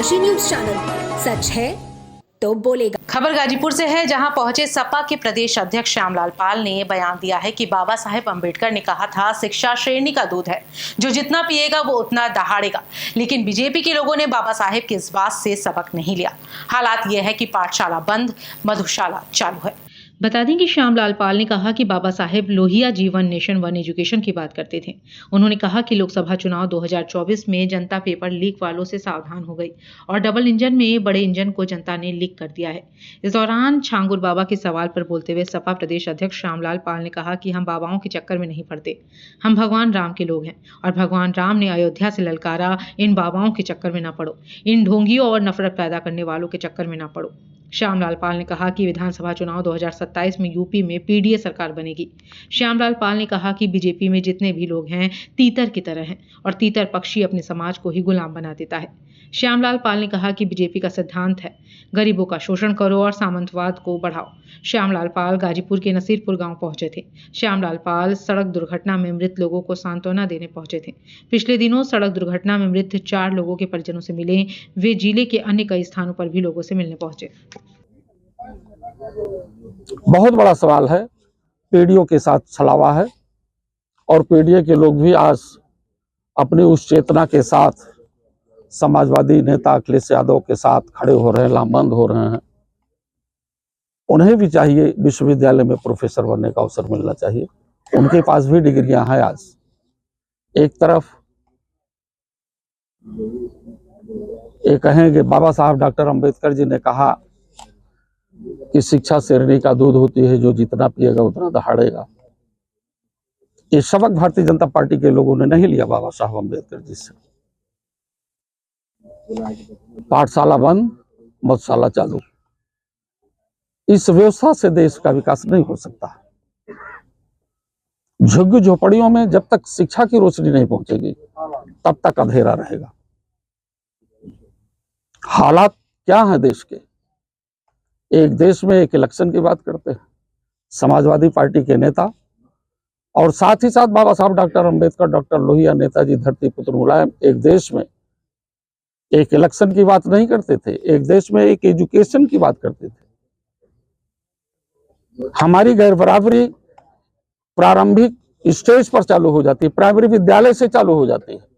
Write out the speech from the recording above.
Kashi news channel, सच है तो बोलेगा। खबर गाजीपुर से है, जहां पहुंचे सपा के प्रदेश अध्यक्ष श्यामलाल पाल ने बयान दिया है कि बाबा साहेब अंबेडकर ने कहा था शिक्षा शेरनी का दूध है, जो जितना पिएगा वो उतना दहाड़ेगा। लेकिन बीजेपी के लोगों ने बाबा साहेब की इस बात से सबक नहीं लिया। हालात ये है कि पाठशाला बंद, मधुशाला चालू है। बता दें कि श्यामलाल पाल ने कहा कि बाबा साहेब लोहिया जीवन नेशन वन एजुकेशन की बात करते थे। उन्होंने कहा कि लोकसभा चुनाव 2024 में जनता पेपर लीक वालों से सावधान हो गई और डबल इंजन में बड़े इंजन को जनता ने लीक कर दिया है। इस दौरान छांगुर बाबा के सवाल पर बोलते हुए सपा प्रदेश अध्यक्ष श्यामलाल पाल ने कहा कि हम बाबाओं के चक्कर में नहीं पड़ते, हम भगवान राम के लोग हैं और भगवान राम ने अयोध्या से ललकारा, इन बाबाओं के चक्कर में ना पड़ो, इन ढोंगियों और नफरत पैदा करने वालों के चक्कर में ना पड़ो। श्यामलाल पाल ने कहा कि विधानसभा चुनाव 2027 में यूपी में पीडीए सरकार बनेगी। श्यामलाल पाल ने कहा कि बीजेपी में जितने भी लोग हैं तीतर की तरह हैं और तीतर पक्षी अपने समाज को ही गुलाम बना देता है। श्यामलाल पाल ने कहा कि बीजेपी का सिद्धांत है गरीबों का शोषण करो और सामंतवाद को बढ़ाओ। श्यामलाल पाल गाजीपुर के नसीरपुर गांव पहुंचे थे। श्यामलाल पाल सड़क दुर्घटना में मृत लोगों को सांत्वना देने पहुंचे थे। पिछले दिनों सड़क दुर्घटना में मृत 4 लोगों के परिजनों से मिले। वे जिले के अन्य कई स्थानों पर भी लोगों से मिलने पहुंचे। बहुत बड़ा सवाल है, पीढ़ियों के साथ छलावा है और पीढ़ियों के लोग भी आज अपनी उस चेतना के साथ समाजवादी नेता अखिलेश यादव के साथ खड़े हो रहे हैं, लामबंद हो रहे हैं। उन्हें भी चाहिए विश्वविद्यालय में प्रोफेसर बनने का अवसर मिलना चाहिए। उनके पास भी डिग्रियां हैं। आज एक तरफ ये कहें कि बाबा साहब डॉक्टर अंबेडकर जी ने कहा कि शिक्षा शेरनी का दूध होती है, जो जितना पिएगा उतना दहाड़ेगा। ये सबक भारतीय जनता पार्टी के लोगों ने नहीं लिया बाबा साहब अंबेडकर जी से। पाठशाला बंद, मधुशाला चालू। इस व्यवस्था से देश का विकास नहीं हो सकता। झुग्गी झोपड़ियों में जब तक शिक्षा की रोशनी नहीं पहुंचेगी तब तक अंधेरा रहेगा। हालात क्या है देश के? एक देश में एक इलेक्शन की बात करते हैं समाजवादी पार्टी के नेता, और साथ ही साथ बाबा साहब डॉक्टर अंबेडकर, डॉक्टर लोहिया, नेताजी धरती पुत्र मुलायम एक देश में एक इलेक्शन की बात नहीं करते थे, एक देश में एक एजुकेशन की बात करते थे। हमारी गैर बराबरी प्रारंभिक स्टेज पर चालू हो जाती है, प्राइमरी विद्यालय से चालू हो जाती है।